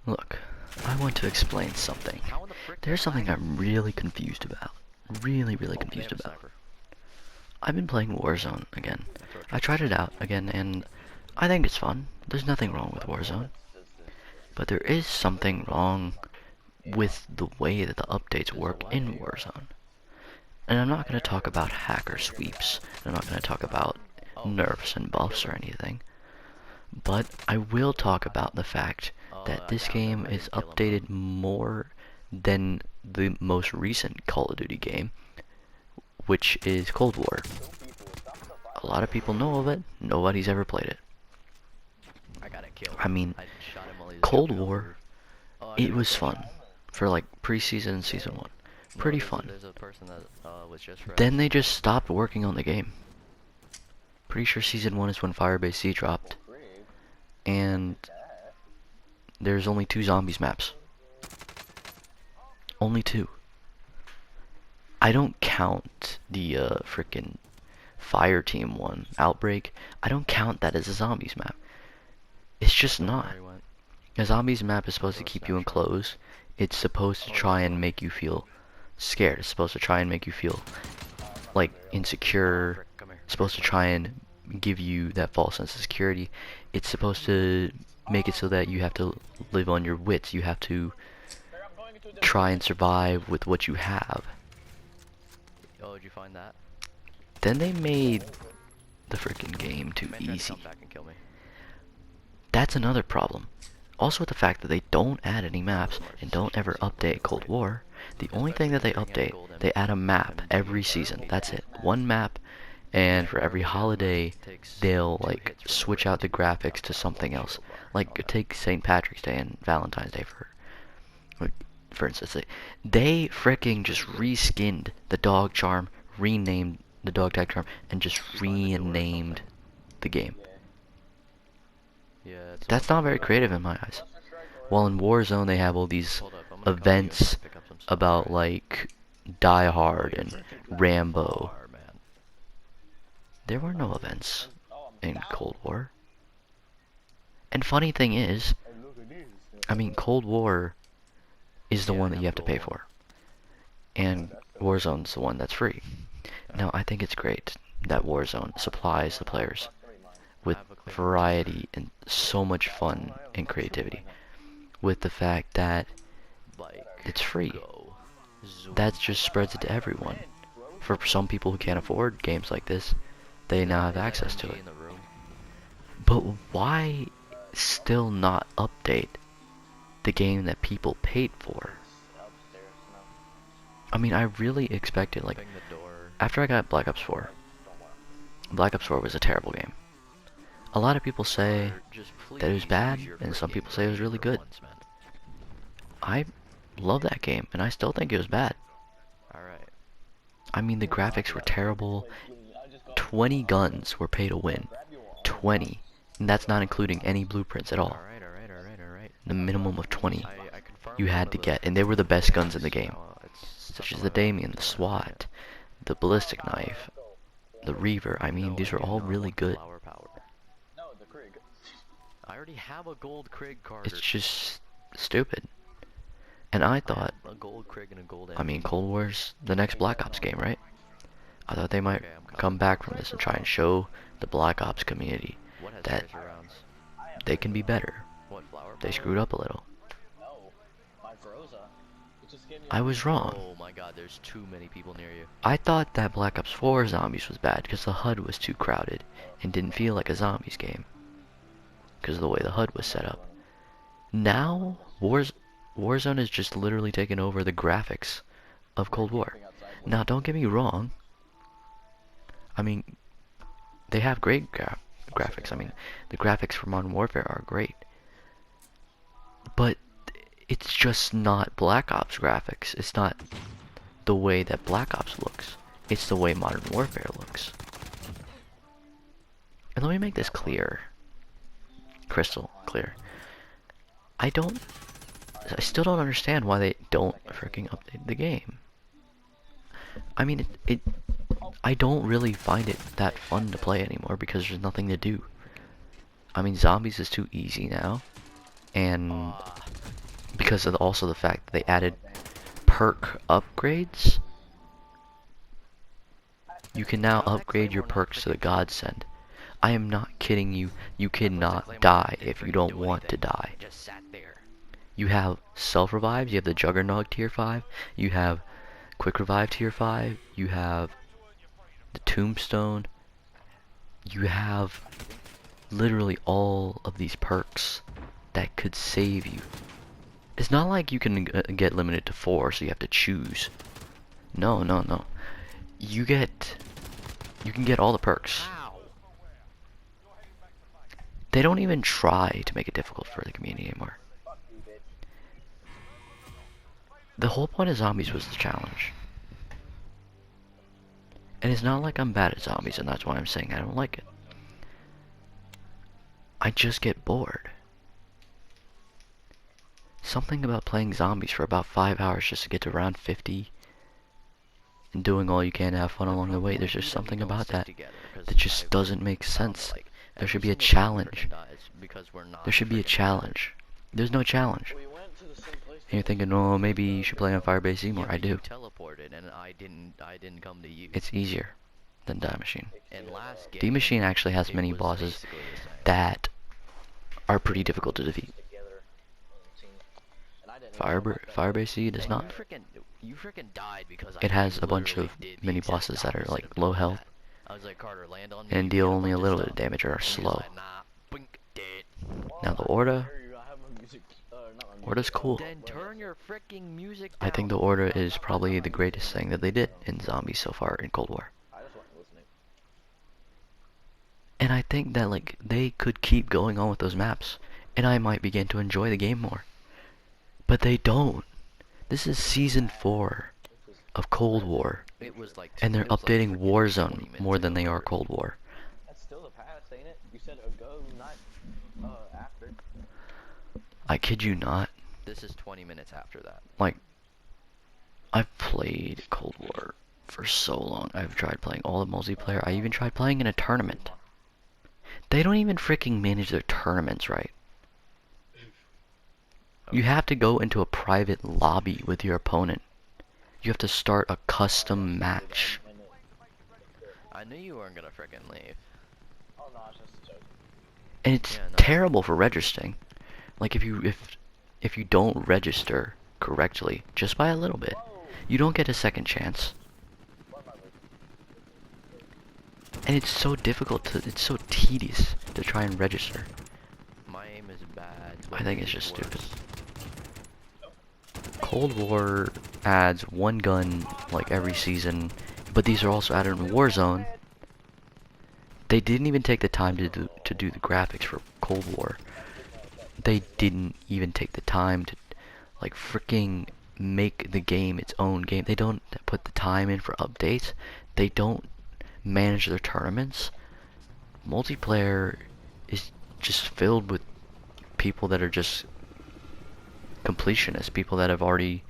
Look, I want to explain something. There's something I'm really confused about. Really confused about. I've been playing Warzone again. I tried it out again and I think it's fun. There's nothing wrong with Warzone. But there is something wrong with the way that the updates work in Warzone. And I'm not going to talk about hacker sweeps. I'm not going to talk about nerfs and buffs or anything. But I will talk about the fact that this game is updated more than the most recent Call of Duty game, which is Cold War. A lot of people know of it, nobody's ever played it. I mean, Cold War, it was fun for like preseason and season 1. Pretty fun. Then they just stopped working on the game. Pretty sure season 1 is when Firebase C dropped. And there's only 2 zombies maps. Only 2. I don't count the frickin' fire team one, Outbreak. I don't count that as a zombies map. It's just not. A zombies map is supposed to keep you enclosed. It's supposed to try and make you feel scared. It's supposed to try and make you feel like insecure. It's supposed to try and give you that false sense of security. It's supposed to make it so that you have to live on your wits. You have to try and survive with what you have. Oh, did you find that? Then they made the freaking game too easy. That's another problem. Also with the fact that they don't add any maps and don't ever update Cold War. The only thing that they update, they add a map every season. That's it. One map, and for every holiday, they'll like switch out the graphics to something else. Like take St. Patrick's Day and Valentine's Day for instance. They freaking just reskinned the dog charm, renamed the dog tag charm, and just renamed the game. That's not very creative in my eyes. While in Warzone they have all these events about like Die Hard and Rambo. There were no events in Cold War. And funny thing is, I mean, Cold War is the one that you have to pay for. And Warzone's the one that's free. Now, I think it's great that Warzone supplies the players with variety and so much fun and creativity. With the fact that it's free. That just spreads it to everyone. For some people who can't afford games like this, they now have access to it. But why still not update the game that people paid for? I mean, I really expected, like, after I got Black Ops 4, Black Ops 4 was a terrible game. A lot of people say that it was bad, and some people say it was really good. I love that game, and I still think it was bad. I mean, the graphics were terrible. 20 guns were pay to win. 20. And that's not including any blueprints at all. The minimum of 20 you had to get, and they were the best guns in the game. Such as the Damien, the SWAT, the ballistic knife, the Reaver. I mean, these are all really good. I already have a gold Krieg card. It's just stupid. And I thought, a gold Krieg and a gold I mean, Cold War's the next Black Ops game, right? I thought they might come back from this and try and show the Black Ops community that they can be better. They screwed up a little. I was wrong. Oh my god, there's too many people near you. I thought that Black Ops 4 Zombies was bad because the HUD was too crowded and didn't feel like a Zombies game because of the way the HUD was set up. Now, Warzone is just literally taking over the graphics of Cold War. Now, don't get me wrong. I mean, they have great graphics. I mean, the graphics for Modern Warfare are great. But it's just not Black Ops graphics. It's not the way that Black Ops looks. It's the way Modern Warfare looks. And let me make this clear. Crystal clear. I still don't understand why they don't freaking update the game. I mean, I don't really find it that fun to play anymore because there's nothing to do. I mean, Zombies is too easy now. And because of also the fact that they added perk upgrades. You can now upgrade your perks to the godsend. I am not kidding you. You cannot die if you don't want to die. Just sat there. You have self revives. You have the Juggernaut tier 5. You have quick revive tier 5. You have the tombstone. You have literally all of these perks that could save you. It's not like you can get limited to 4, so you have to choose. No, no, no. You can get all the perks. Ow. They don't even try to make it difficult for the community anymore. The whole point of zombies was the challenge. And it's not like I'm bad at zombies, and that's why I'm saying I don't like it. I just get bored. Something about playing zombies for about 5 hours just to get to round 50 and doing all you can to have fun along the way. There's just something about that that just doesn't make sense. There should be a challenge. There should be a challenge. There's no challenge. And you're thinking, oh, maybe you should play on Firebase Z more. I do. Teleported and I didn't come to you. It's easier than Die Machine. And last game, Die Machine actually has many bosses that are pretty difficult to defeat. Firebase Z does not. You freaking died because It has a bunch of mini bosses that are like low health I was like, Carter, land on me. and deal only a little bit of damage or are slow. Now the Orda's cool. Then turn your freaking music I think the Orda is probably the greatest thing that they did in zombies so far in Cold War. And I think that like they could keep going on with those maps and I might begin to enjoy the game more. But they don't. This is season 4 of Cold War. And they're updating Warzone more than they are Cold War. That's still the past, ain't it? You said ago, not after. I kid you not. This is 20 minutes after that. Like, I've played Cold War for so long. I've tried playing all the multiplayer. I even tried playing in a tournament. They don't even freaking manage their tournaments right. You have to go into a private lobby with your opponent. You have to start a custom match. I knew you weren't gonna freaking leave. Oh no, it's just a joke. And it's Yeah, no. terrible for registering. Like if you don't register correctly, just by a little bit, you don't get a second chance. And it's so difficult to, it's so tedious to try and register. My aim is bad. I think it's just stupid. Cold War adds one gun like every season, but these are also added in Warzone. They didn't even take the time to do the graphics for Cold War. They didn't even take the time to like freaking make the game its own game. They don't put the time in for updates. They don't manage their tournaments. Multiplayer is just filled with people that are just completionists, people that have already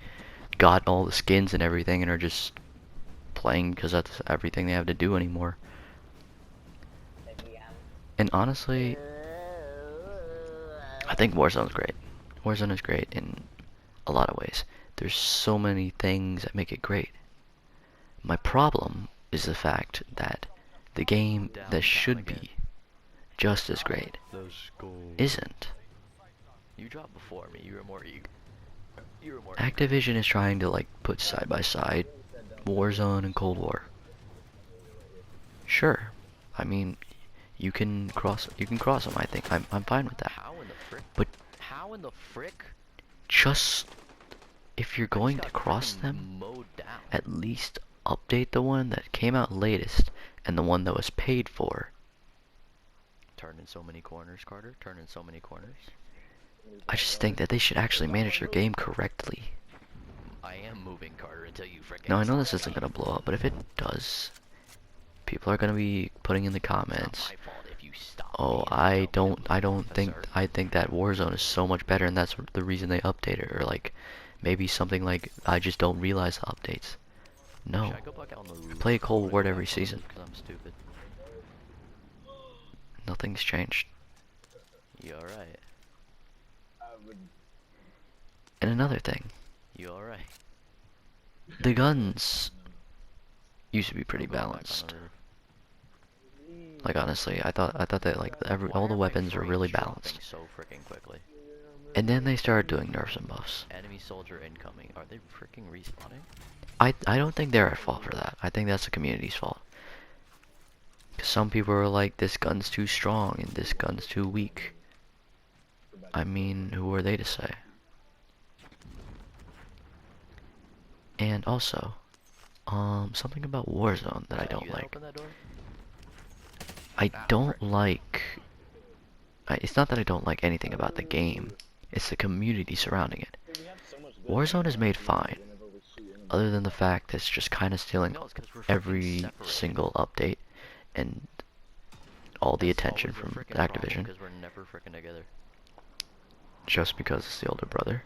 got all the skins and everything and are just playing because that's everything they have to do anymore. And honestly, I think Warzone's great. Warzone is great in a lot of ways. There's so many things that make it great. My problem is the fact that the game that should be just as great isn't. You dropped before me. You were more eager. You were more. Activision is trying to like put side by side Warzone and Cold War. Sure, I mean, you can cross them. I think I'm fine with that. How in the frick? But how in the frick? just if you're going to cross Freaking them, mowed down. at least update the one that came out latest and the one that was paid for. Turn in so many corners, Carter. Turn in so many corners. I just think that they should actually manage their game correctly. I am moving, Carter, until you freaking. Now I know this isn't gonna blow up, but if it does, people are gonna be putting in the comments, My fault if you stop. oh, me I and don't think, I think that Warzone is so much better and that's the reason they update it, or like, maybe something like, I just don't realize the updates. No, Should I go back out on the roof? play Cold War every season. Because I'm stupid. Nothing's changed. You alright? And another thing, You alright? the guns used to be pretty I'm going back on balanced. the roof. Like honestly, I thought that like all the weapons were really balanced. So freaking quickly. And then they started doing nerfs and buffs. Enemy soldier incoming. Are they freaking respawning? I don't think they're at fault for that. I think that's the community's fault. Cause some people are like, this gun's too strong and this gun's too weak. I mean, who are they to say? And also, something about Warzone that I don't You gonna like. open that door? I don't like... it's not that I don't like anything about the game. It's the community surrounding it. Warzone is made fine. Other than the fact it's just kind of stealing No, it's 'cause we're freaking every separated. single update and all the attention Always a from freaking problem, Activision. 'cause we're never freaking together. Just because it's the older brother.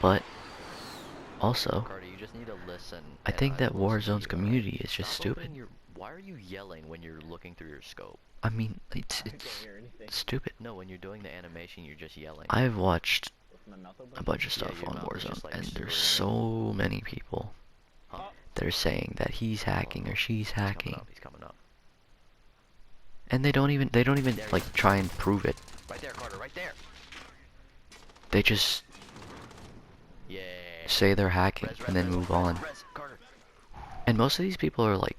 But also, Cardi, you just need to listen. I and think that will listen to Warzone's you, community alright? is just Stop opening stupid. why are you yelling when you're looking through your scope? I mean, it's stupid. No, when you're doing the animation, you're just yelling. I've watched a bunch of Yeah, stuff your on mouth is Warzone, just, like, and there's screaming. so many people Huh? that are saying that he's hacking or she's He's coming hacking, up. He's coming up. and they don't even There he like is. try and prove it. Right there, Carter. Right there. They just Yeah. say they're hacking Res, res, and then res, move res, on. res, Carter. And most of these people are like,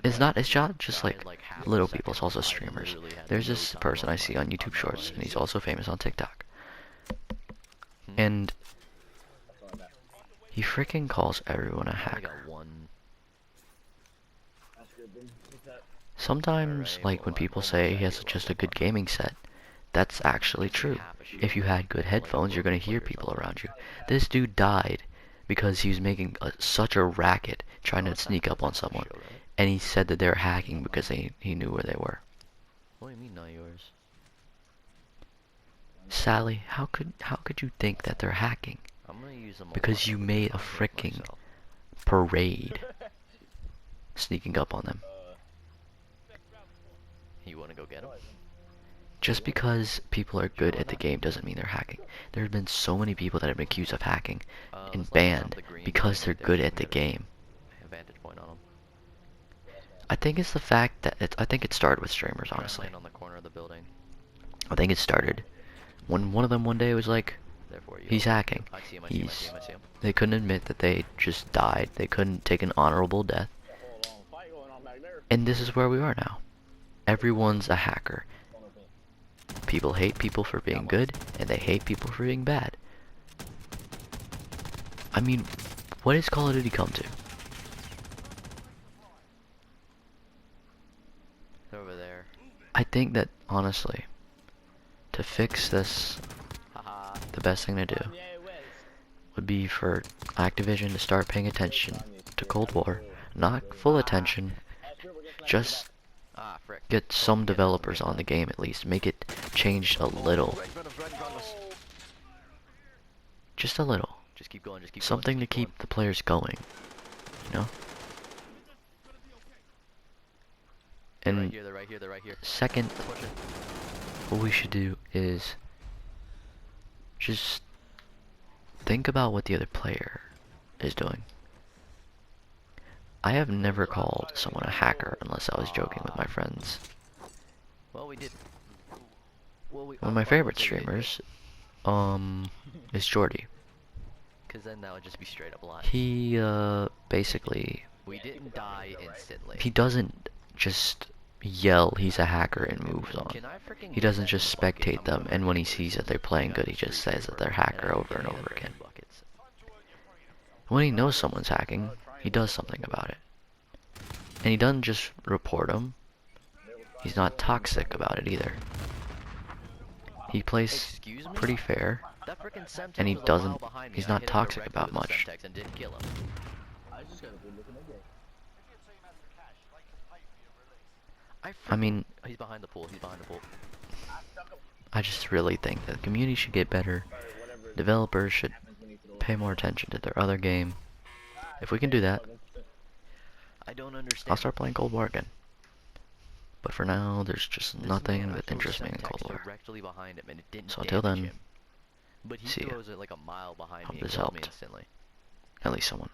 it's not just like half a little second. people, it's also I streamers. literally had There's no this time person on I see on YouTube my Shorts, phone. and he's also famous on TikTok. Hmm? And he freaking calls everyone a I only hacker. got one. Sometimes, Alright, like well, when I'm people almost say at he has your just a level, good Carter. gaming set, that's actually Actually, true. half a shield. If you had good Like, headphones, you're little gonna hear player people something. around you. This dude died because he was making such a racket trying to sneak up on someone, Shield, right? and he said that they were hacking because he knew where they were. What do you mean not yours? Sally, how could you think that they're hacking? I'm gonna use them Because you made a freaking parade sneaking up on them. You wanna go get them? Just because people are good at the game doesn't mean they're hacking. There have been so many people that have been accused of hacking and banned because they're good at the game. Vantage point on them. I think it's the fact that I think it started with streamers, honestly. On the corner of the building. I think it started when one of them one day was like, Therefore, you. he's hacking. I see him. I see him. I see him. I see him. They couldn't admit that they just died. They couldn't take an honorable death. And this is where we are now. Everyone's a hacker. People hate people for being good, and they hate people for being bad. I mean, what does Call of Duty come to? They're over there. I think that, honestly, to fix this, Haha. the best thing to do would be for Activision to start paying attention to Cold War. Not full attention, just Ah, frick. get some developers on the game at least. Make it changed a little. Right in front of us, right in front of us. Just a little. Just keep going. Just keep Something going. to keep the players going. You know? They're right And here. They're right here. They're right here. second, Push it. what we should do is just think about what the other player is doing. I have never called someone a hacker unless I was joking with my friends. Well, we did. Well, we. One of my favorite streamers, is Jordy. Because then that would just be straight up lying. He, basically, We didn't die instantly. he doesn't just yell he's a hacker and moves on. Can I freaking He doesn't hit just that bucket? spectate I'm them, gonna and when he freaking sees that hit they're playing that good, he just says that they're hacker over and give me over the again. freaking buckets. When he knows someone's hacking, he does something about it. And he doesn't just report them. He's not toxic about it either. He plays Excuse me? pretty fair, That freaking Semtex and he was a doesn't, mile behind me. he's I not hit him toxic directly about with the much. Semtex and didn't kill him. I mean, He's behind the pool. He's behind the pool. I just really think that the community should get better. Developers should pay more attention to their other game. If we can do that, I don't understand. I'll start playing Cold War again. But for now, there's just This nothing man that threw interests me in Semtex Cold War. directly behind him and it didn't So until damage then, him. But he See ya. throws it like a mile behind Hope me and this kills me helped. instantly. At least someone.